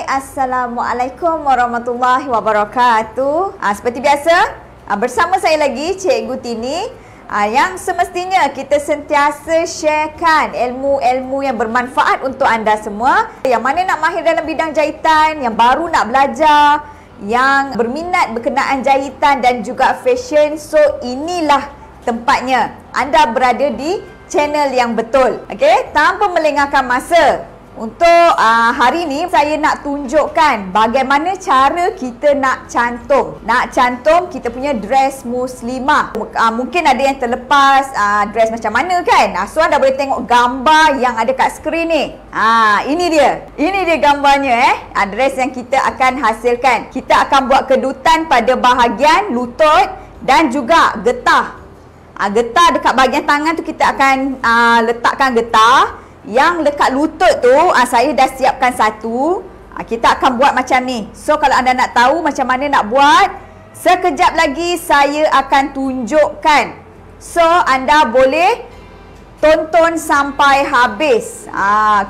Assalamualaikum warahmatullahi wabarakatuh. Seperti biasa, bersama saya lagi Cikgu Tini, yang semestinya kita sentiasa sharekan ilmu-ilmu yang bermanfaat untuk anda semua. Yang mana nak mahir dalam bidang jahitan, yang baru nak belajar, yang berminat berkenaan jahitan dan juga fashion. So inilah tempatnya. Anda berada di channel yang betul. Okey, tanpa melengahkan masa, untuk hari ini saya nak tunjukkan bagaimana cara kita nak cantum. Nak cantum kita punya dress muslimah. Mungkin ada yang terlepas dress macam mana kan. So anda boleh tengok gambar yang ada kat skrin ni. Ini dia. Ini dia gambarnya dress yang kita akan hasilkan. Kita akan buat kedutan pada bahagian lutut dan juga getah. Getah dekat bahagian tangan tu kita akan letakkan getah. Yang dekat lutut tu saya dah siapkan satu. Kita akan buat macam ni. So kalau anda nak tahu macam mana nak buat, sekejap lagi saya akan tunjukkan. So anda boleh tonton sampai habis.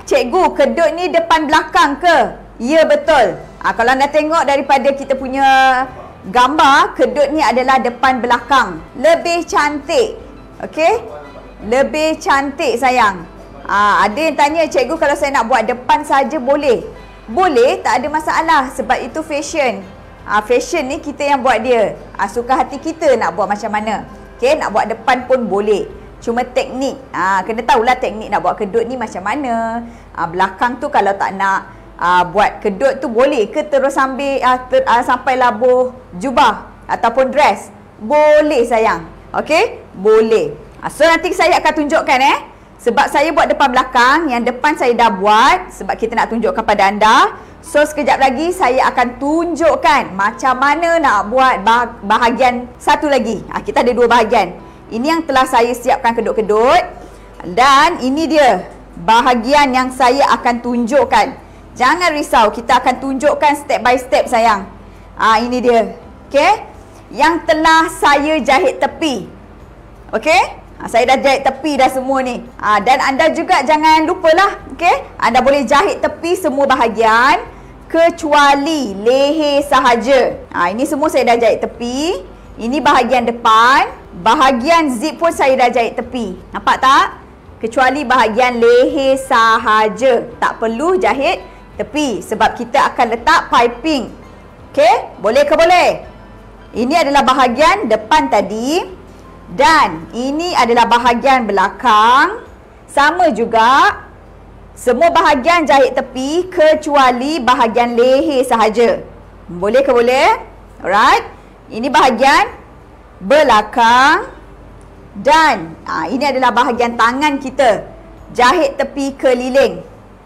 Cikgu, kedut ni depan belakang ke? Ya, betul. Kalau anda tengok daripada kita punya gambar, kedut ni adalah depan belakang. Lebih cantik. Okey? Lebih cantik sayang. Ada yang tanya, cikgu kalau saya nak buat depan saja boleh? Boleh, tak ada masalah. Sebab itu fashion. Fashion ni kita yang buat dia. Suka hati kita nak buat macam mana. Okay, nak buat depan pun boleh. Cuma teknik. Kena tahulah teknik nak buat kedut ni macam mana. Belakang tu kalau tak nak buat kedut tu boleh ke terus ambil sampai labuh jubah ataupun dress? Boleh sayang. Okay, boleh. So nanti saya akan tunjukkan sebab saya buat depan belakang, yang depan saya dah buat sebab kita nak tunjukkan pada anda. So sekejap lagi saya akan tunjukkan macam mana nak buat bahagian satu lagi. Kita ada dua bahagian. Ini yang telah saya siapkan kedut-kedut. Dan ini dia bahagian yang saya akan tunjukkan. Jangan risau, kita akan tunjukkan step by step sayang. Ini dia. Okay, yang telah saya jahit tepi. Okay, saya dah jahit tepi dah semua ni. Dan anda juga jangan lupalah, okey, anda boleh jahit tepi semua bahagian kecuali leher sahaja. Ini semua saya dah jahit tepi. Ini bahagian depan. Bahagian zip pun saya dah jahit tepi. Nampak tak? Kecuali bahagian leher sahaja. Tak perlu jahit tepi sebab kita akan letak piping. Okey, boleh ke boleh? Ini adalah bahagian depan tadi. Dan ini adalah bahagian belakang. Sama juga. Semua bahagian jahit tepi kecuali bahagian leher sahaja. Boleh ke boleh? Alright. Ini bahagian belakang. Dan ini adalah bahagian tangan kita. Jahit tepi keliling.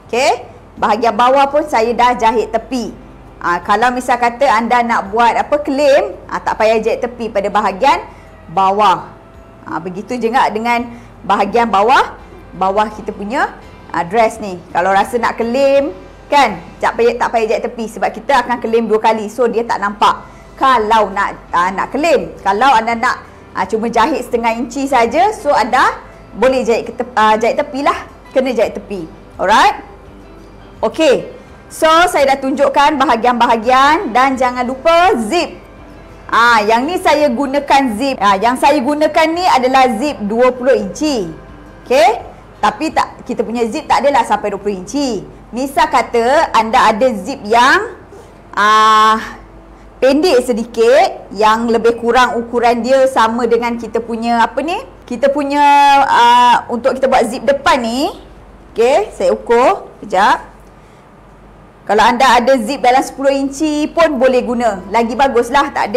Okay. Bahagian bawah pun saya dah jahit tepi. Kalau misal kata anda nak buat claim, tak payah jahit tepi pada bahagian bawah. Begitu juga dengan bahagian bawah kita punya dress ni. Kalau rasa nak claim kan, tak payah jahit tepi sebab kita akan claim dua kali. So dia tak nampak. Kalau nak claim, kalau anda nak cuma jahit setengah inci saja, so anda boleh jahit tepi lah. Kena jahit tepi. Alright. Okey. So saya dah tunjukkan bahagian-bahagian dan jangan lupa zip. Yang ni saya gunakan zip. Yang saya gunakan ni adalah zip 20 inci. Okey. Tapi kita punya zip tak adalah sampai 20 inci. Misal kata anda ada zip yang pendek sedikit, yang lebih kurang ukuran dia sama dengan kita punya kita punya untuk kita buat zip depan ni. Okey, saya ukur kejap. Kalau anda ada zip dalam 10 inci pun boleh guna. Lagi baguslah, tak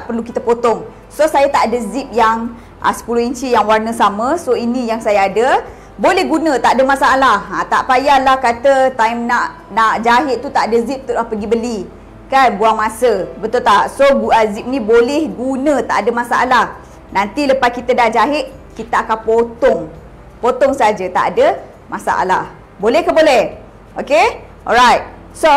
perlu kita potong. So saya tak ada zip yang 10 inci yang warna sama. So ini yang saya ada. Boleh guna, tak ada masalah. Tak payahlah kata time nak jahit tu tak ada zip tu pergi beli. Kan, buang masa. Betul tak? So zip ni boleh guna, tak ada masalah. Nanti lepas kita dah jahit, kita akan potong. Potong saja, tak ada masalah. Boleh ke boleh? Okey? Alright. So,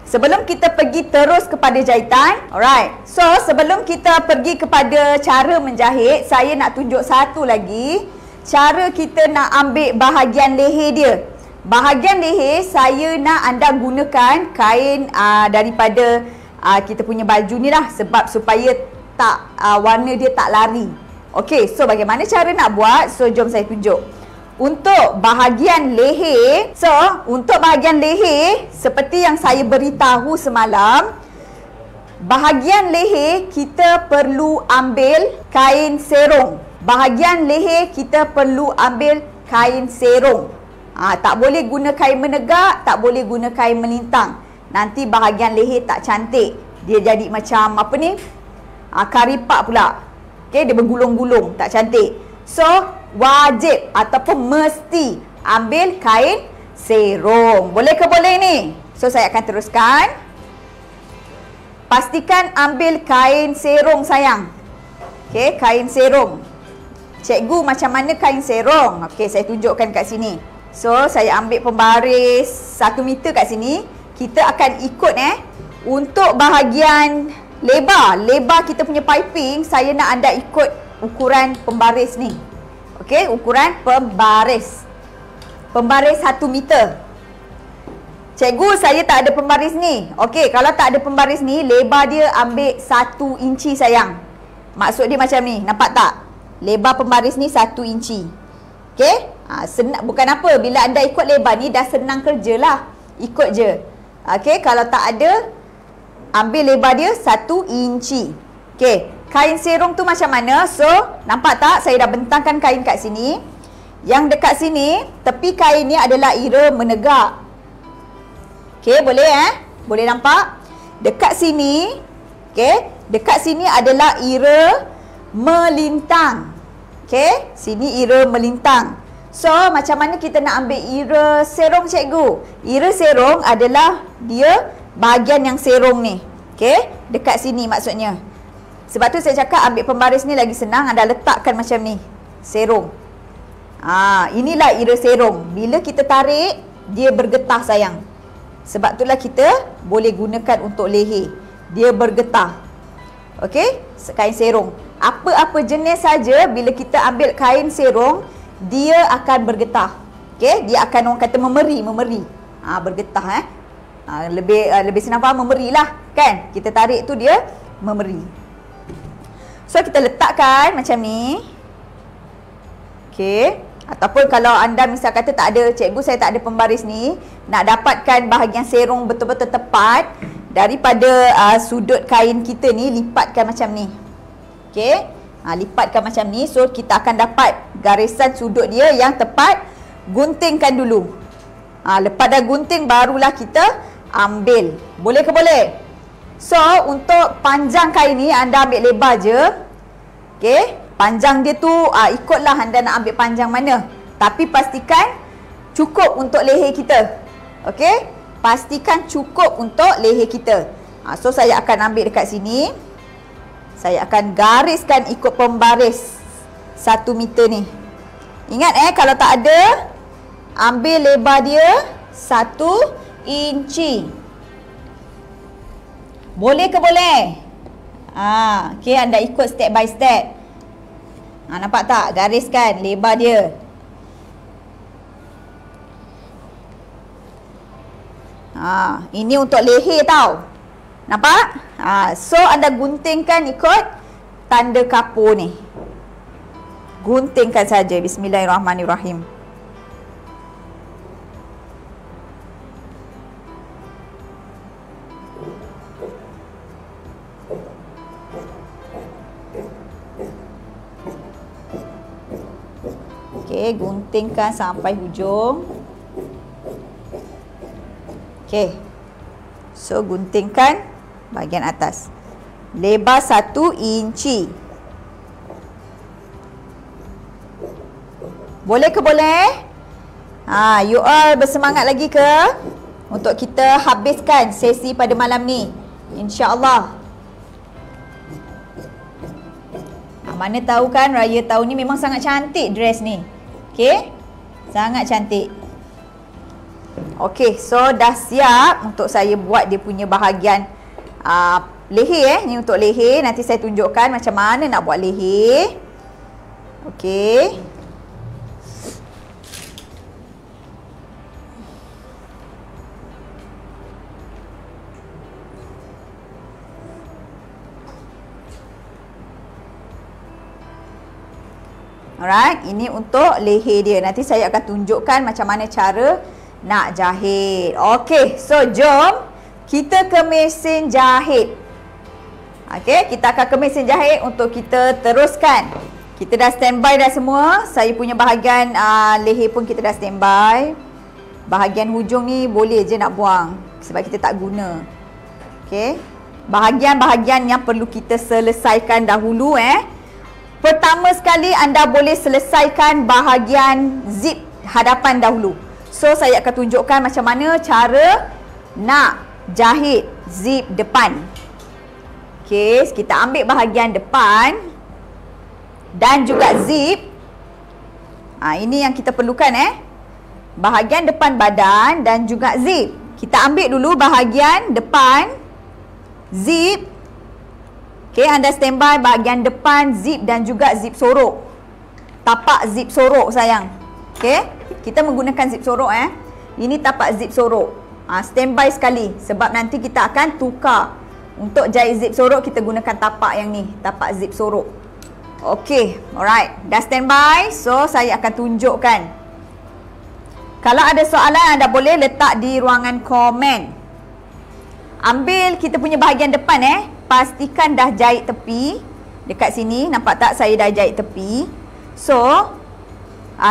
sebelum kita pergi terus kepada jahitan, alright. So, sebelum kita pergi kepada cara menjahit, saya nak tunjuk satu lagi cara kita nak ambil bahagian leher dia. Bahagian leher saya nak anda gunakan kain daripada kita punya baju ni lah, sebab supaya tak warna dia tak lari. Okey, so bagaimana cara nak buat? So jom saya tunjuk. Untuk bahagian leher, seperti yang saya beritahu semalam, bahagian leher kita perlu ambil kain serong. Bahagian leher kita perlu ambil kain serong. Tak boleh guna kain menegak, tak boleh guna kain melintang. Nanti bahagian leher tak cantik. Dia jadi macam apa ni? Karipak pula. Okey, dia bergulung-gulung, tak cantik. So, wajib ataupun mesti ambil kain serong. Boleh ke boleh ni? So, saya akan teruskan. Pastikan ambil kain serong sayang. Okey, kain serong. Cikgu, macam mana kain serong? Okey, saya tunjukkan kat sini. So, saya ambil pembaris 1 meter kat sini. Kita akan ikut untuk bahagian lebar kita punya piping, saya nak anda ikut ukuran pembaris ni. Okey, ukuran pembaris 1 meter. Cikgu, saya tak ada pembaris ni. Okey, kalau tak ada pembaris ni, lebar dia ambil 1 inci sayang. Maksud dia macam ni, nampak tak? Lebar pembaris ni 1 inci. Okey, senang, bukan apa, bila anda ikut lebar ni dah senang kerja lah. Ikut je. Okey, kalau tak ada, ambil lebar dia 1 inci. Okey, kain serong tu macam mana? So, nampak tak? Saya dah bentangkan kain kat sini. Yang dekat sini, tepi kain ni adalah ira menegak. Okey, boleh Boleh nampak? Dekat sini, okey, dekat sini adalah ira melintang. Okey, sini ira melintang. So, macam mana kita nak ambil ira serong cikgu? Ira serong adalah dia bahagian yang serong ni. Okey, dekat sini maksudnya. Sebab tu saya cakap ambil pembaris ni lagi senang, anda letakkan macam ni. Serong. Inilah ira serong. Bila kita tarik, dia bergetah sayang. Sebab itulah kita boleh gunakan untuk leher. Dia bergetah. Okey, kain serong. Apa-apa jenis saja bila kita ambil kain serong, dia akan bergetah. Okey, dia akan orang kata memeri. Bergetah lebih senang faham, memeri lah kan. Kita tarik tu dia memeri. So kita letakkan macam ni. Okey, ataupun kalau anda misal kata tak ada, cikgu saya tak ada pembaris ni, nak dapatkan bahagian serong betul-betul tepat, daripada sudut kain kita ni, lipatkan macam ni. Okey, lipatkan macam ni. So kita akan dapat garisan sudut dia yang tepat. Guntingkan dulu. Lepas dah gunting, barulah kita ambil. Boleh ke boleh? So untuk panjang kain ni, anda ambil lebar je. Okey, panjang dia tu ikutlah anda nak ambil panjang mana. Tapi pastikan cukup untuk leher kita. Okey, pastikan cukup untuk leher kita. So saya akan ambil dekat sini. Saya akan gariskan ikut pembaris 1 meter ni. Ingat kalau tak ada, ambil lebar dia 1 inci. Boleh ke boleh? Okey, anda ikut step by step. Nampak tak? Gariskan lebar dia. Ini untuk leher tau. Nampak? So anda guntingkan ikut tanda kapur ni. Guntingkan saja. Bismillahirrahmanirrahim. Okey, guntingkan sampai hujung. Okey. So guntingkan bahagian atas. Lebar 1 inci. Boleh ke boleh? You all bersemangat lagi ke? Untuk kita habiskan sesi pada malam ni, InsyaAllah. Mana tahu kan, raya tahun ni memang sangat cantik dress ni. Okey, sangat cantik. Okey, so dah siap untuk saya buat dia punya bahagian leher. Ni untuk leher. Nanti saya tunjukkan macam mana nak buat leher. Okey. Alright, ini untuk leher dia. Nanti saya akan tunjukkan macam mana cara nak jahit. Okey, so jom kita ke mesin jahit. Okey, kita akan ke mesin jahit untuk kita teruskan. Kita dah standby dah semua. Saya punya bahagian leher pun kita dah standby. Bahagian hujung ni boleh je nak buang sebab kita tak guna. Okey. Bahagian-bahagian yang perlu kita selesaikan dahulu Pertama sekali anda boleh selesaikan bahagian zip hadapan dahulu. So saya akan tunjukkan macam mana cara nak jahit zip depan. Okey, kita ambil bahagian depan dan juga zip. Ini yang kita perlukan bahagian depan badan dan juga zip. Kita ambil dulu bahagian depan zip. Okey, anda standby bahagian depan zip dan juga zip sorok. Tapak zip sorok sayang. Okey, kita menggunakan zip sorok Ini tapak zip sorok. Standby sekali sebab nanti kita akan tukar. Untuk jahit zip sorok kita gunakan tapak yang ni, tapak zip sorok. Okey, alright. Dah standby. So saya akan tunjukkan. Kalau ada soalan anda boleh letak di ruangan komen. Ambil kita punya bahagian depan pastikan dah jahit tepi. Dekat sini nampak tak saya dah jahit tepi. So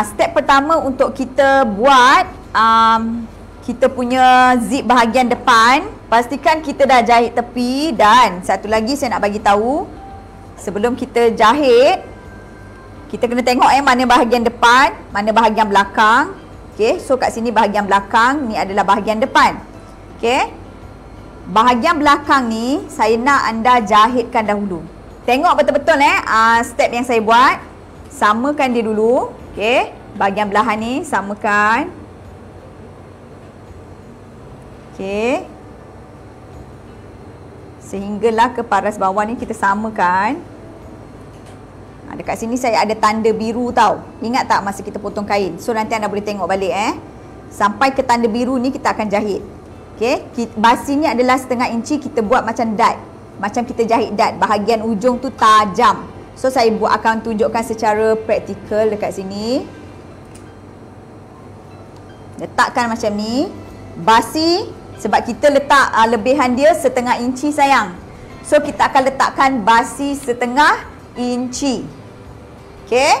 step pertama untuk kita buat kita punya zip bahagian depan, pastikan kita dah jahit tepi. Dan satu lagi saya nak bagi tahu, sebelum kita jahit kita kena tengok mana bahagian depan, mana bahagian belakang. Okey, so kat sini bahagian belakang, ni adalah bahagian depan. Okey. Bahagian belakang ni saya nak anda jahitkan dahulu. Tengok betul-betul step yang saya buat. Samakan dia dulu. Okey, bahagian belahan ni samakan. Okey. Sehinggalah ke paras bawah ni kita samakan. Dekat sini saya ada tanda biru tau. Ingat tak masa kita potong kain? So nanti anda boleh tengok balik Sampai ke tanda biru ni kita akan jahit. Okey, basi ni adalah 1/2 inci, kita buat macam dart. Macam kita jahit dart, bahagian ujung tu tajam. So saya akan tunjukkan secara praktikal dekat sini. Letakkan macam ni. Basi sebab kita letak lebihan dia 1/2 inci sayang. So kita akan letakkan basi 1/2 inci. Okey.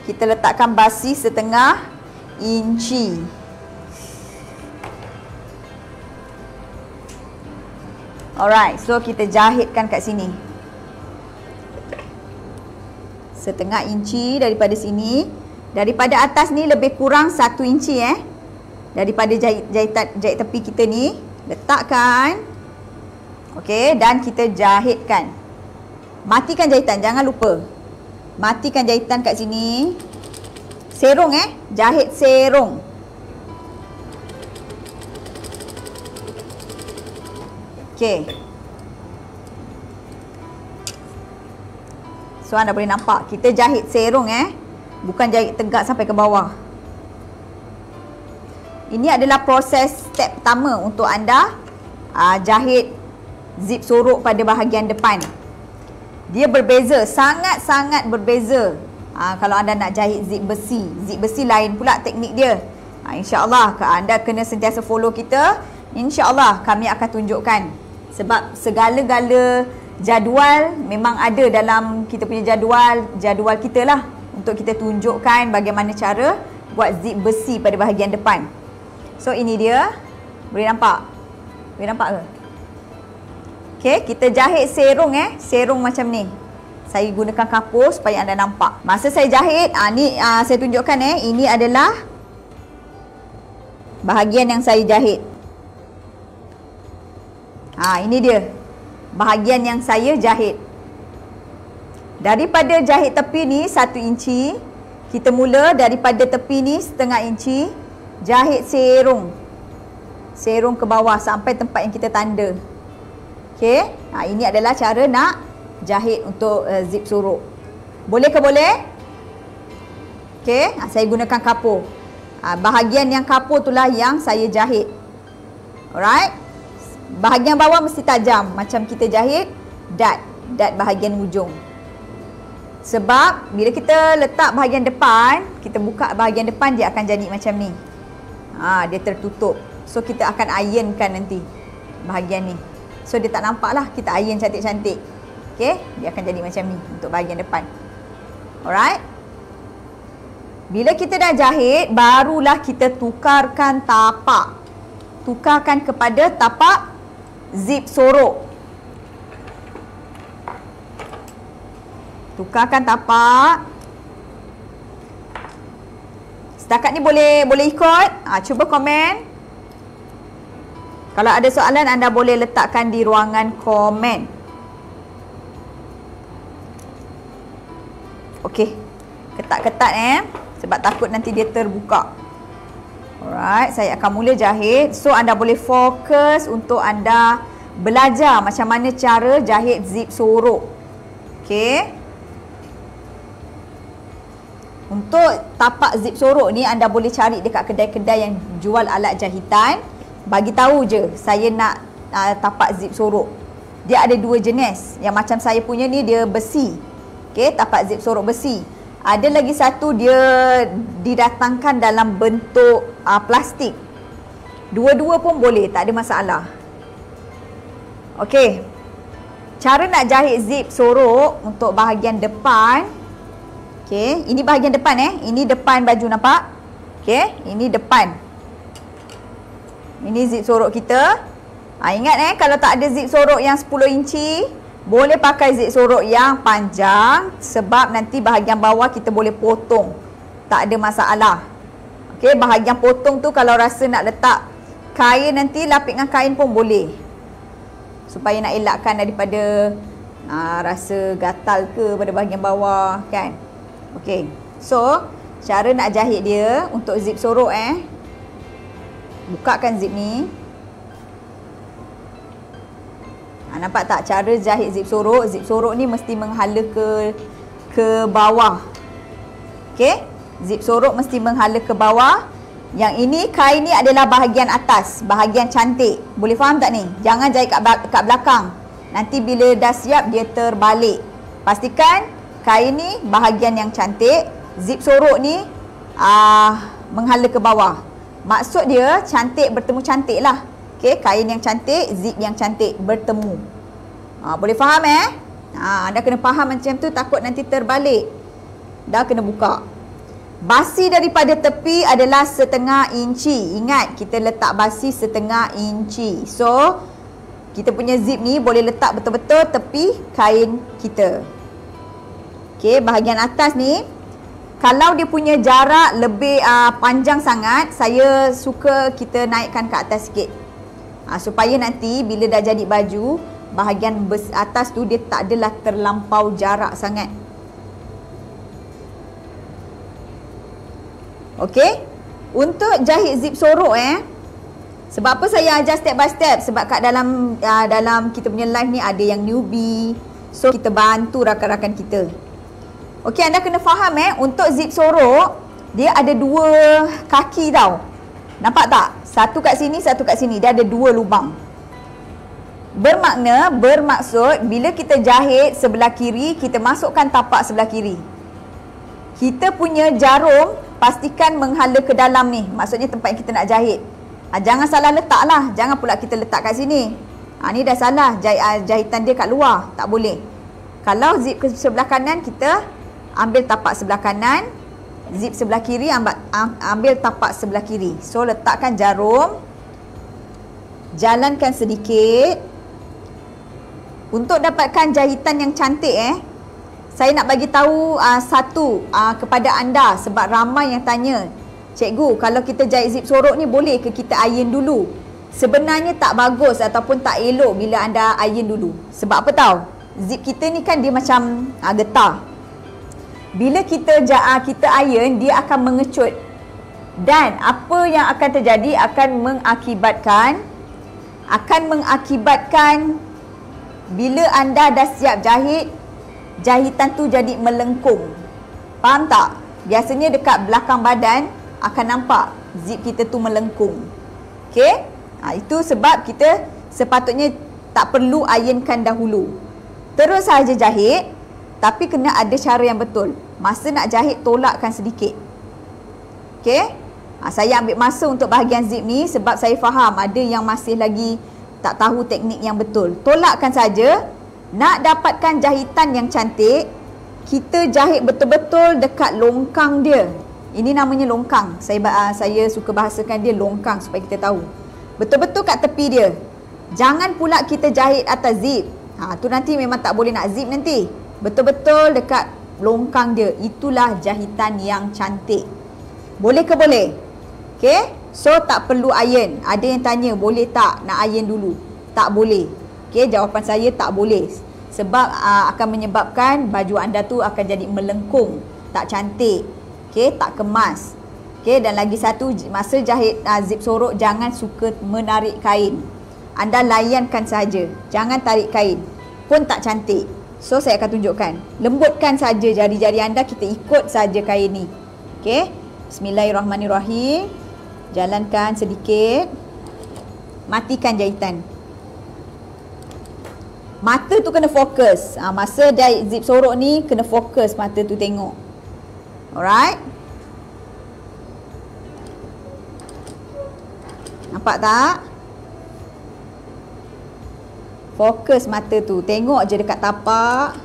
Kita letakkan basi 1/2 inci. Alright, so kita jahitkan kat sini 1/2 inci daripada sini. Daripada atas ni lebih kurang 1 inci daripada jahit tepi kita ni. Letakkan. Okey, dan kita jahitkan. Matikan jahitan, jangan lupa. Matikan jahitan kat sini. Serong jahit serong. Okey. So anda boleh nampak kita jahit serong bukan jahit tegak sampai ke bawah. Ini adalah proses step pertama untuk anda jahit zip sorok pada bahagian depan. Dia berbeza, sangat-sangat berbeza. Kalau anda nak jahit zip besi. Zip besi lain pula teknik dia. InsyaAllah anda kena sentiasa follow kita. InsyaAllah kami akan tunjukkan. Sebab segala-gala jadual memang ada dalam kita punya jadual kita lah. Untuk kita tunjukkan bagaimana cara buat zip besi pada bahagian depan. So ini dia. Boleh nampak? Boleh nampak ke? Okey, kita jahit serong serong macam ni. Saya gunakan kapur supaya anda nampak. Masa saya jahit, ni saya tunjukkan ini adalah bahagian yang saya jahit. Ini dia bahagian yang saya jahit. Daripada jahit tepi ni 1 inci, kita mula daripada tepi ni 1/2 inci, jahit serong. Serong ke bawah sampai tempat yang kita tanda. Okey, ini adalah cara nak jahit untuk zip sorok. Boleh ke boleh? Okey, saya gunakan kapur. Bahagian yang kapur itulah yang saya jahit. Alright. Bahagian bawah mesti tajam macam kita jahit dart bahagian hujung. Sebab bila kita letak bahagian depan, kita buka bahagian depan, dia akan jadi macam ni. Dia tertutup. So kita akan ironkan nanti bahagian ni. So dia tak nampak lah, kita iron cantik-cantik. Okay, dia akan jadi macam ni untuk bahagian depan. Alright. Bila kita dah jahit, barulah kita tukarkan tapak. Tukarkan kepada tapak zip sorok. Tukarkan tapak. Setakat ni boleh ikut. Cuba komen. Kalau ada soalan, anda boleh letakkan di ruangan komen. Okey. Ketat-ketat sebab takut nanti dia terbuka. Alright, saya akan mula jahit. So anda boleh fokus untuk anda belajar macam mana cara jahit zip sorok. Okey. Untuk tapak zip sorok ni, anda boleh cari dekat kedai-kedai yang jual alat jahitan. Bagi tahu je, saya nak tapak zip sorok. Dia ada dua jenis. Yang macam saya punya ni, dia besi. Okay, tapak zip sorok besi. Ada lagi satu, dia didatangkan dalam bentuk plastik. Dua-dua pun boleh, tak ada masalah. Okay, cara nak jahit zip sorok untuk bahagian depan. Okay, ini bahagian depan Ini depan baju, nampak? Okay, ini depan. Ini zip sorok kita. Ingat kalau tak ada zip sorok yang 10 inci, boleh pakai zip sorok yang panjang. Sebab nanti bahagian bawah kita boleh potong. Tak ada masalah. Okay, bahagian potong tu kalau rasa nak letak kain, nanti lapik dengan kain pun boleh. Supaya nak elakkan daripada rasa gatal ke pada bahagian bawah, kan? Okey, so cara nak jahit dia untuk zip sorok bukakan zip ni. Nampak tak cara jahit zip sorok? Zip sorok ni mesti menghala ke bawah. Okey, zip sorok mesti menghala ke bawah. Yang ini, kain ni adalah bahagian atas, bahagian cantik. Boleh faham tak ni? Jangan jahit kat belakang. Nanti bila dah siap dia terbalik. Pastikan kain ni bahagian yang cantik, zip sorok ni menghala ke bawah. Maksud dia cantik bertemu cantik lah. Okay, kain yang cantik, zip yang cantik bertemu. Boleh faham anda kena faham macam tu, takut nanti terbalik. Dah kena buka. Basi daripada tepi adalah 1/2 inci. Ingat, kita letak basi 1/2 inci. So kita punya zip ni boleh letak betul-betul tepi kain kita. Okey, bahagian atas ni, kalau dia punya jarak lebih panjang sangat, saya suka kita naikkan ke atas sikit. Supaya nanti bila dah jadi baju, bahagian atas tu dia tak adalah terlampau jarak sangat. Okey, untuk jahit zip sorok sebab apa saya ajar step by step? Sebab kat dalam kita punya live ni ada yang newbie. So kita bantu rakan-rakan kita. Okey, anda kena faham untuk zip sorok, dia ada dua kaki tau. Nampak tak? Satu kat sini, satu kat sini. Dia ada dua lubang. Bermaksud bila kita jahit sebelah kiri, kita masukkan tapak sebelah kiri. Kita punya jarum pastikan menghala ke dalam ni. Maksudnya tempat yang kita nak jahit. Jangan salah letak lah. Jangan pula kita letak kat sini. Ni dah salah. Jahitan dia kat luar. Tak boleh. Kalau zip ke sebelah kanan, kita ambil tapak sebelah kanan. Zip sebelah kiri, ambil tapak sebelah kiri. So letakkan jarum, jalankan sedikit. Untuk dapatkan jahitan yang cantik saya nak bagi tahu satu kepada anda. Sebab ramai yang tanya, cikgu, kalau kita jahit zip sorok ni boleh ke kita iron dulu? Sebenarnya tak bagus ataupun tak elok bila anda iron dulu. Sebab apa tahu? Zip kita ni kan dia macam getah. Bila kita iron, dia akan mengecut. Dan apa yang akan terjadi akan mengakibatkan bila anda dah siap jahit, jahitan tu jadi melengkung. Faham tak? Biasanya dekat belakang badan akan nampak zip kita tu melengkung. Okey? Itu sebab kita sepatutnya tak perlu ironkan dahulu. Terus saja jahit. Tapi kena ada cara yang betul. Masa nak jahit, tolakkan sedikit. Okey? Saya ambil masa untuk bahagian zip ni sebab saya faham ada yang masih lagi tak tahu teknik yang betul. Tolakkan saja. Nak dapatkan jahitan yang cantik, kita jahit betul-betul dekat longkang dia. Ini namanya longkang. Saya suka bahasakan dia longkang supaya kita tahu. Betul-betul kat tepi dia. Jangan pula kita jahit atas zip. Tu nanti memang tak boleh nak zip nanti. Betul-betul dekat longkang dia. Itulah jahitan yang cantik. Boleh ke boleh? Okay? So tak perlu iron. Ada yang tanya boleh tak nak iron dulu? Tak boleh. Okay, jawapan saya tak boleh. Sebab akan menyebabkan baju anda tu akan jadi melengkung. Tak cantik. Okay, tak kemas. Okay, dan lagi satu, masa jahit zip sorok, jangan suka menarik kain. Anda layankan saja. Jangan tarik kain. Pun tak cantik. So, saya akan tunjukkan. Lembutkan saja jari-jari anda. Kita ikut saja kain ni. Okay. Bismillahirrahmanirrahim. Jalankan sedikit. Matikan jahitan. Mata tu kena fokus. Masa jahit zip sorok ni, kena fokus mata tu tengok. Alright. Nampak tak? Fokus mata tu. Tengok je dekat tapak.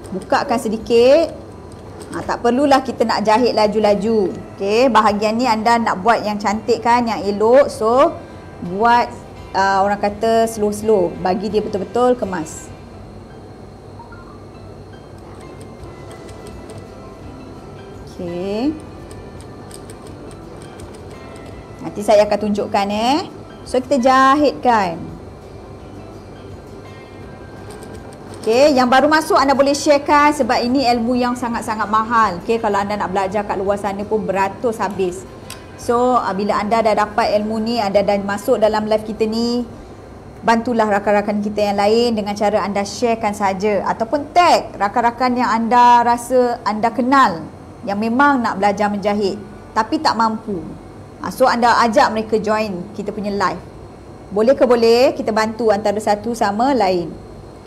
Bukakan sedikit. Tak perlulah kita nak jahit laju-laju. Okay, bahagian ni anda nak buat yang cantik kan, yang elok. So, buat orang kata slow-slow. Bagi dia betul-betul kemas. Okay. Nanti saya akan tunjukkan So, kita jahitkan. Okay, yang baru masuk anda boleh sharekan sebab ini ilmu yang sangat-sangat mahal. Okay, kalau anda nak belajar kat luar sana pun beratus habis. So, bila anda dah dapat ilmu ni, anda dah masuk dalam live kita ni, bantulah rakan-rakan kita yang lain dengan cara anda sharekan saja. Ataupun tag rakan-rakan yang anda rasa anda kenal, yang memang nak belajar menjahit, tapi tak mampu. So, anda ajak mereka join kita punya live. Boleh ke boleh, kita bantu antara satu sama lain.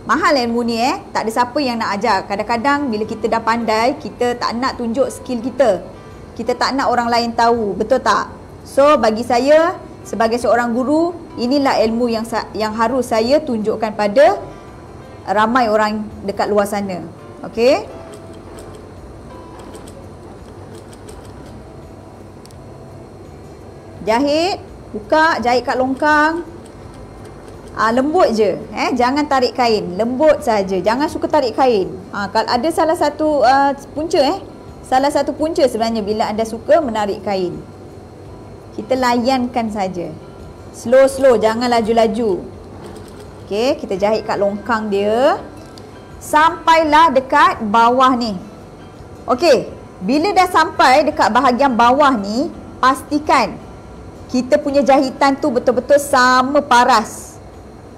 Mahal ilmu ni tak ada siapa yang nak ajar. Kadang-kadang bila kita dah pandai, kita tak nak tunjuk skill kita. Kita tak nak orang lain tahu, betul tak? So, bagi saya sebagai seorang guru, inilah ilmu yang harus saya tunjukkan pada ramai orang dekat luar sana. Okey? Jahit, buka, jahit kat longkang. Lembut je, jangan tarik kain, lembut saja. Jangan suka tarik kain. Kalau ada salah satu punca salah satu punca sebenarnya bila anda suka menarik kain. Kita layankan saja. Slow-slow, jangan laju-laju. Okey, kita jahit kat longkang dia sampailah dekat bawah ni. Okey, bila dah sampai dekat bahagian bawah ni, pastikan kita punya jahitan tu betul-betul sama paras.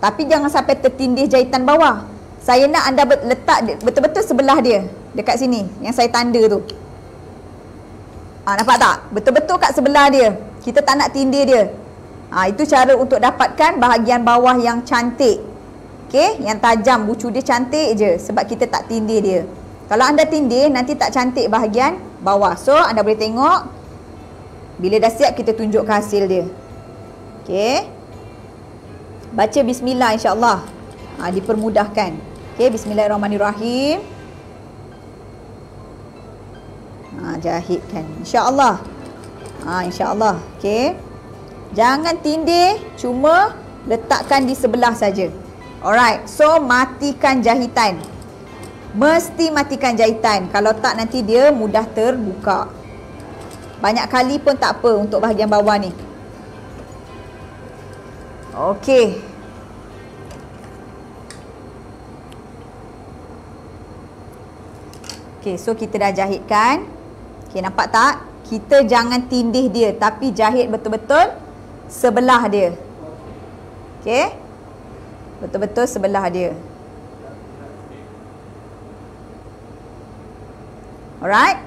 Tapi jangan sampai tertindih jahitan bawah. Saya nak anda letak betul-betul sebelah dia. Dekat sini, yang saya tanda tu. Nampak tak? Betul-betul kat sebelah dia. Kita tak nak tindih dia. Itu cara untuk dapatkan bahagian bawah yang cantik. Okey, yang tajam, bucu dia cantik je. Sebab kita tak tindih dia. Kalau anda tindih, nanti tak cantik bahagian bawah. So, anda boleh tengok. Bila dah siap, kita tunjukkan hasil dia. Okey. Baca bismillah insya-Allah. Dipermudahkan. Okey, bismillahirrahmanirrahim. Jahitkan insya-Allah. Insya-Allah. Okey. Jangan tindih, cuma letakkan di sebelah saja. Alright. So, matikan jahitan. Mesti matikan jahitan. Kalau tak, nanti dia mudah terbuka. Banyak kali pun tak apa untuk bahagian bawah ni. Okey. Okey, so kita dah jahitkan. Okey, nampak tak? Kita jangan tindih dia, tapi jahit betul-betul sebelah dia. Okey? Betul-betul sebelah dia. Alright?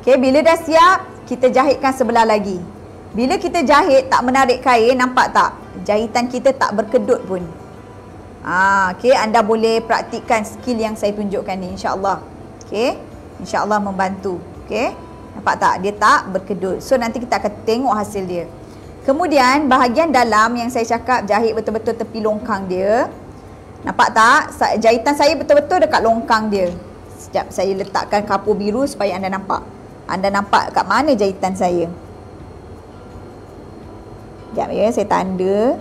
Okey, bila dah siap, kita jahitkan sebelah lagi. Bila kita jahit tak menarik kain, nampak tak? Jahitan kita tak berkedut pun. Okey, anda boleh praktikkan skill yang saya tunjukkan ni, insya-Allah. Okey, insya-Allah membantu. Okey, nampak tak? Dia tak berkedut. So nanti kita akan tengok hasil dia. Kemudian bahagian dalam yang saya cakap jahit betul-betul tepi longkang dia. Nampak tak? Jahitan saya betul-betul dekat longkang dia. Sekejap saya letakkan kapur biru supaya anda nampak. Anda nampak kat mana jahitan saya? Sekejap ya, saya tanda.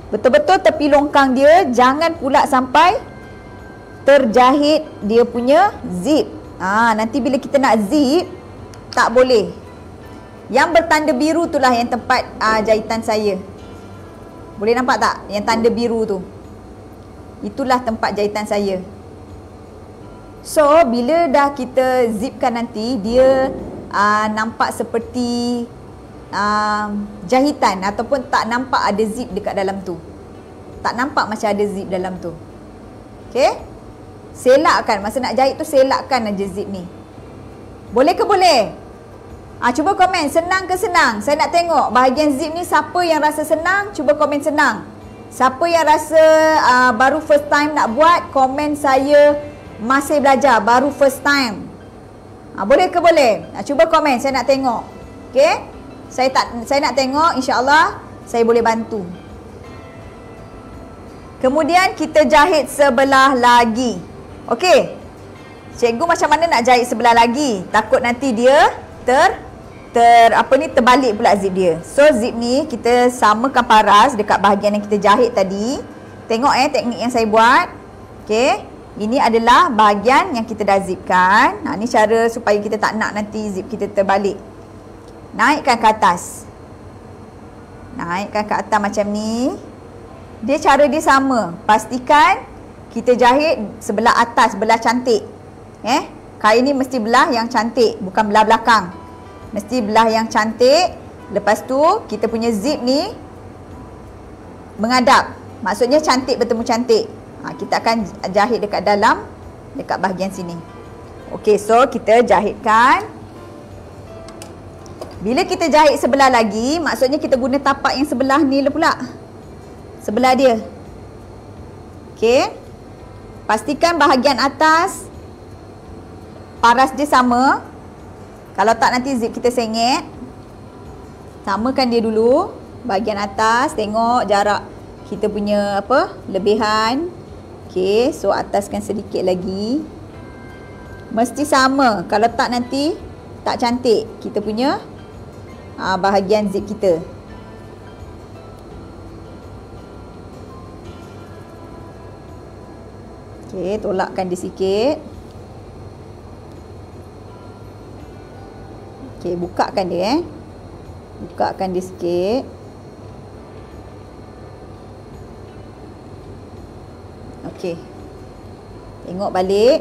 Betul-betul tepi longkang dia, jangan pula sampai terjahit dia punya zip. Nanti bila kita nak zip, tak boleh. Yang bertanda biru itulah yang tempat jahitan saya. Boleh nampak tak? Yang tanda biru tu. Itulah tempat jahitan saya. So, bila dah kita zipkan nanti, dia nampak seperti jahitan ataupun tak nampak ada zip dekat dalam tu. Tak nampak macam ada zip dalam tu. Okey? Selakkan. Masa nak jahit tu, selakkan aja zip ni. Boleh ke boleh? Cuba komen. Senang ke senang? Saya nak tengok bahagian zip ni siapa yang rasa senang, cuba komen senang. Siapa yang rasa baru first time nak buat, komen saya masih belajar, baru first time. Boleh ke boleh? Cuba komen, saya nak tengok. Okey? Saya nak tengok, insya-Allah saya boleh bantu. Kemudian kita jahit sebelah lagi. Okey. Cikgu macam mana nak jahit sebelah lagi? Takut nanti dia terbalik pula zip dia. So zip ni kita samakan paras dekat bahagian yang kita jahit tadi. Tengok teknik yang saya buat. Okey. Ini adalah bahagian yang kita dah zipkan. Ni cara supaya kita tak nak nanti zip kita terbalik. Naikkan ke atas. Naikkan ke atas macam ni. Dia cara dia sama. Pastikan kita jahit sebelah atas, belah cantik. Kain ni mesti belah yang cantik, bukan belah belakang. Mesti belah yang cantik. Lepas tu kita punya zip ni menghadap. Maksudnya cantik bertemu cantik. Kita akan jahit dekat dalam, dekat bahagian sini. Okey, so kita jahitkan. Bila kita jahit sebelah lagi, maksudnya kita guna tapak yang sebelah ni pula. Sebelah dia. Okey. Pastikan bahagian atas paras dia sama. Kalau tak nanti zip kita sengit. Samakan dia dulu. Bahagian atas, tengok jarak kita punya lebihan. Okey, so ataskan sedikit lagi. Mesti sama. Kalau tak nanti tak cantik kita punya bahagian zip kita. Okey, tolakkan dia sikit. Okey, bukakan dia Bukakan dia sikit. Okey. Tengok balik.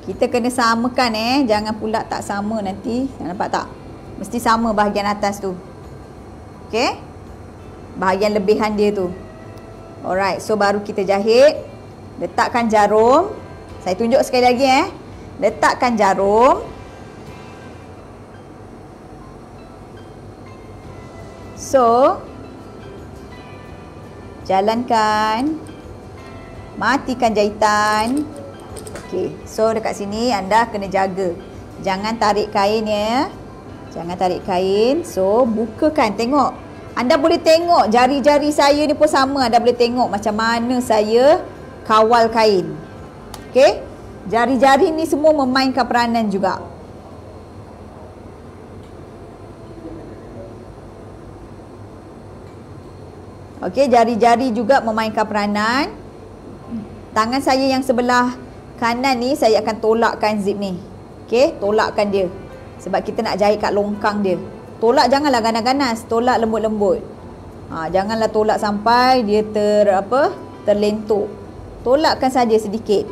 Kita kena samakan jangan pula tak sama nanti. Nampak tak? Mesti sama bahagian atas tu. Okey? Bahagian lebihan dia tu. Alright, so baru kita jahit. Letakkan jarum. Saya tunjuk sekali lagi Letakkan jarum. So, jalankan. Matikan jahitan. Okey, so dekat sini anda kena jaga. Jangan tarik kain Jangan tarik kain. So, bukakan. Tengok. Anda boleh tengok jari-jari saya ni pun sama. Anda boleh tengok macam mana saya kawal kain. Okey? Jari-jari ni semua memainkan peranan juga. Okey, jari-jari juga memainkan peranan. Tangan saya yang sebelah kanan ni saya akan tolakkan zip ni. Okey, tolakkan dia. Sebab kita nak jahit kat longkang dia. Tolak janganlah ganas-ganas, tolak lembut-lembut. Janganlah tolak sampai dia terlentuk. Tolakkan saja sedikit.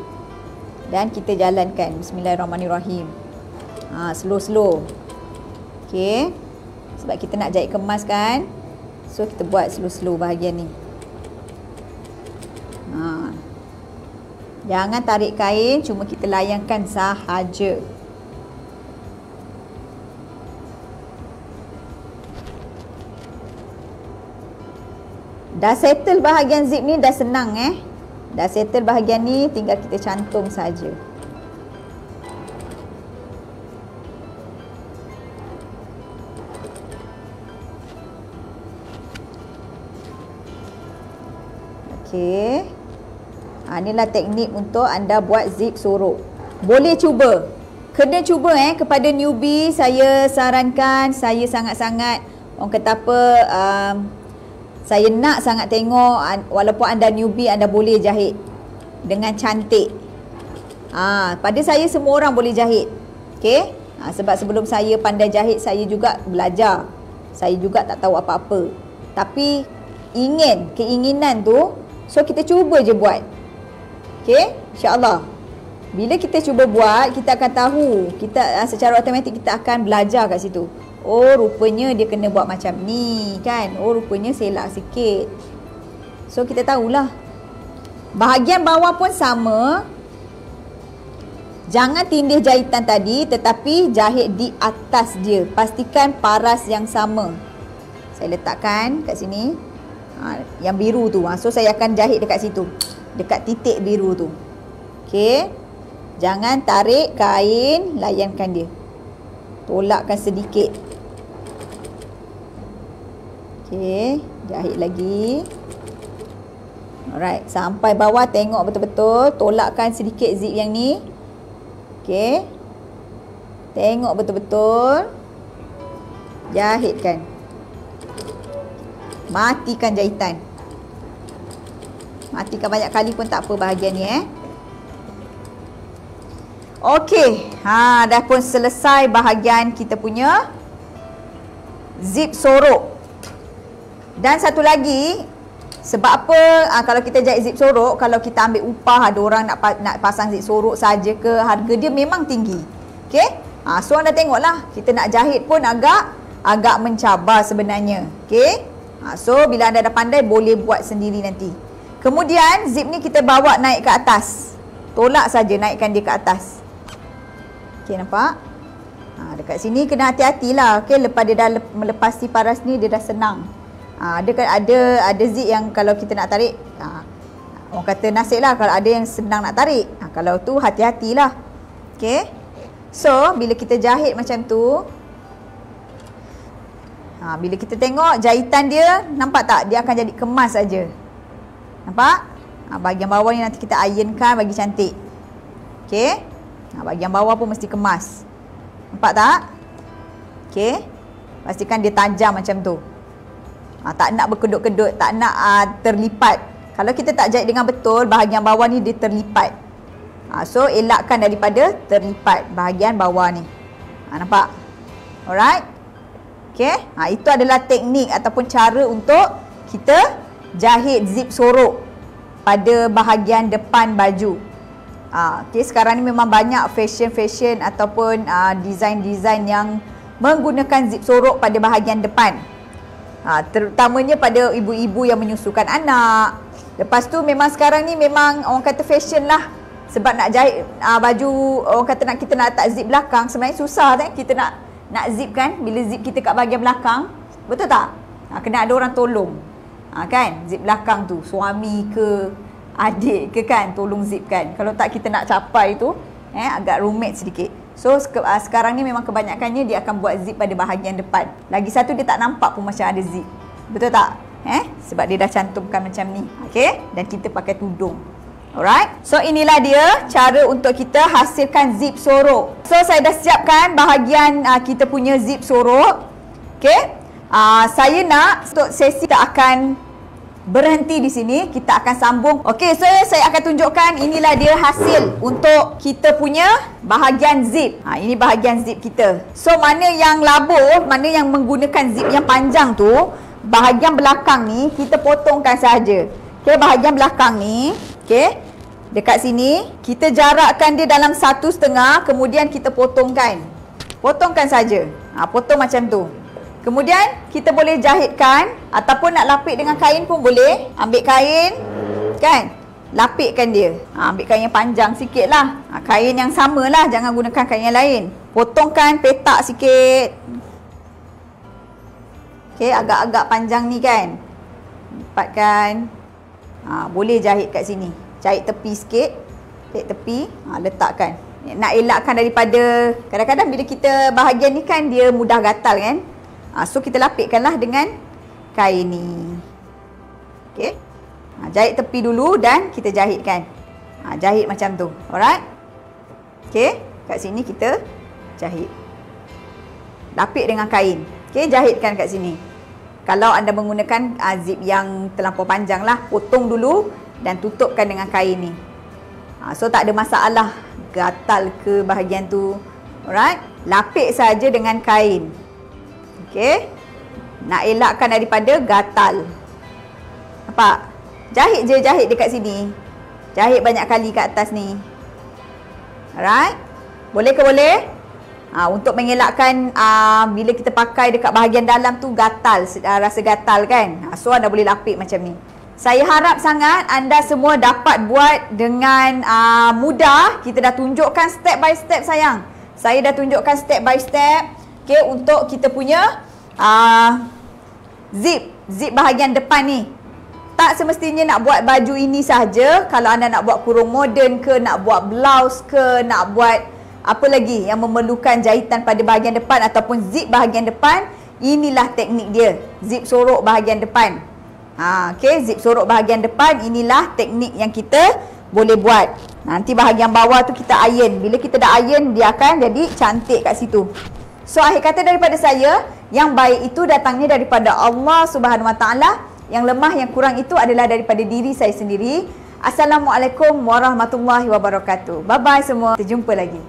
Dan kita jalankan. Bismillahirrahmanirrahim. Slow-slow. Okey. Sebab kita nak jahit kemas kan. So kita buat slow-slow bahagian ni. Jangan tarik kain, cuma kita layangkan sahaja. Dah settle bahagian zip ni, dah senang Dah settle bahagian ni, tinggal kita cantum saja. Okey. Inilah teknik untuk anda buat zip sorok. Boleh cuba. Kena cuba kepada newbie, saya sarankan, saya sangat-sangat orang kata apa, saya nak sangat tengok walaupun anda newbie, anda boleh jahit dengan cantik. Pada saya semua orang boleh jahit. Okey? Sebab sebelum saya pandai jahit, saya juga belajar. Saya juga tak tahu apa-apa. Tapi keinginan tu, so kita cuba je buat. Okey? InsyaAllah. Bila kita cuba buat, kita akan tahu. Kita secara automatik kita akan belajar kat situ. Oh, rupanya dia kena buat macam ni kan. Oh, rupanya selak sikit. So, kita tahulah. Bahagian bawah pun sama. Jangan tindih jahitan tadi, tetapi jahit di atas dia. Pastikan paras yang sama. Saya letakkan kat sini. Yang biru tu. So, saya akan jahit dekat situ. Dekat titik biru tu. Okey. Jangan tarik kain, layankan dia. Tolakkan sedikit. Okey, jahit lagi. Alright, sampai bawah tengok betul-betul. Tolakkan sedikit zip yang ni. Okey. Tengok betul-betul. Jahitkan. Matikan jahitan. Matikan banyak kali pun tak apa bahagian ni Okey, dah pun selesai bahagian kita punya zip sorok. Dan satu lagi, sebab apa kalau kita jahit zip sorok, kalau kita ambil upah, ada orang nak pasang zip sorok saja ke, harga dia memang tinggi. Okey? So anda tengoklah, kita nak jahit pun agak mencabar sebenarnya. Okey? So bila anda dah pandai, boleh buat sendiri nanti. Kemudian zip ni kita bawa naik ke atas. Tolak saja, naikkan dia ke atas. Okey, nampak? Dekat sini kena hati-hatilah. Okey, lepas dia dah melepasi paras ni, dia dah senang. Ada zip yang kalau kita nak tarik, orang kata nasib lah kalau ada yang senang nak tarik. Kalau tu hati-hatilah. Okey. So, bila kita jahit macam tu, bila kita tengok jahitan dia, nampak tak? Dia akan jadi kemas saja. Nampak? Bahagian bawah ni nanti kita ironkan bagi cantik. Okey. Bahagian bawah pun mesti kemas. Nampak tak? Okey. Pastikan dia tajam macam tu. Tak nak berkedut-kedut, tak nak terlipat. Kalau kita tak jahit dengan betul, bahagian bawah ni dia terlipat. So, elakkan daripada terlipat bahagian bawah ni. Nampak? Alright? Okey. Itu adalah teknik ataupun cara untuk kita jahit zip sorok pada bahagian depan baju. Okay, sekarang ni memang banyak fashion ataupun design-design yang menggunakan zip sorok pada bahagian depan. Terutamanya pada ibu-ibu yang menyusukan anak. Lepas tu memang sekarang ni memang orang kata fashion lah. Sebab nak jahit baju, orang kata kita nak letak zip belakang, sebenarnya susah kan kita nak zip kan. Bila zip kita kat bahagian belakang, betul tak? Kena ada orang tolong. Kan, zip belakang tu, suami ke adik ke kan, tolong zipkan. Kalau tak kita nak capai tu agak rumit sedikit. So sekarang ni memang kebanyakannya dia akan buat zip pada bahagian depan. Lagi satu, dia tak nampak pun macam ada zip. Betul tak? Sebab dia dah cantumkan macam ni. Okey, dan kita pakai tudung. Alright. So inilah dia cara untuk kita hasilkan zip sorok. So saya dah siapkan bahagian kita punya zip sorok. Okey. Saya nak untuk sesi kita akan berhenti di sini, kita akan sambung. Okey, so saya akan tunjukkan inilah dia hasil untuk kita punya bahagian zip. Ini bahagian zip kita. So mana yang labur, mana yang menggunakan zip yang panjang tu, bahagian belakang ni kita potongkan saja. Okey, bahagian belakang ni, okey, dekat sini kita jarakkan dia dalam 1,5, kemudian kita potongkan. Potongkan saja. Potong macam tu. Kemudian kita boleh jahitkan ataupun nak lapik dengan kain pun boleh. Ambil kain kan, lapikkan dia. Ambil kain yang panjang sikit lah. Kain yang sama lah, jangan gunakan kain yang lain. Potongkan, petak sikit. Okey, agak-agak panjang ni kan. lipatkan. Boleh jahit kat sini. Jahit tepi sikit. Jahit tepi, letakkan. Nak elakkan daripada, kadang-kadang bila kita bahagian ni kan dia mudah gatal kan. So kita lapikkanlah dengan kain ni. Okey. Jahit tepi dulu dan kita jahitkan. Jahit macam tu. Alright. Okey, kat sini kita jahit. Lapik dengan kain. Okey, jahitkan kat sini. Kalau anda menggunakan zip yang terlampau panjang lah, potong dulu dan tutupkan dengan kain ni. So tak ada masalah gatal ke bahagian tu. Alright, lapik saja dengan kain. Okey. Nak elakkan daripada gatal. Nampak? Jahit je, jahit dekat sini. Jahit banyak kali kat atas ni. Alright. Boleh ke boleh? Untuk mengelakkan bila kita pakai dekat bahagian dalam tu gatal, rasa gatal kan. So anda boleh lapik macam ni. Saya harap sangat anda semua dapat buat dengan mudah. Kita dah tunjukkan step by step sayang. Saya dah tunjukkan step by step. Okay, untuk kita punya zip bahagian depan ni. Tak semestinya nak buat baju ini saja. Kalau anda nak buat kurung moden ke, nak buat blouse ke, nak buat apa lagi yang memerlukan jahitan pada bahagian depan ataupun zip bahagian depan, inilah teknik dia. Zip sorok bahagian depan. Okey, zip sorok bahagian depan, inilah teknik yang kita boleh buat. Nanti bahagian bawah tu kita iron. Bila kita dah iron, dia akan jadi cantik kat situ. So akhir kata daripada saya, yang baik itu datangnya daripada Allah Subhanahu Wa Taala. Yang lemah, yang kurang itu adalah daripada diri saya sendiri. Assalamualaikum warahmatullahi wabarakatuh. Bye-bye semua. Kita jumpa lagi.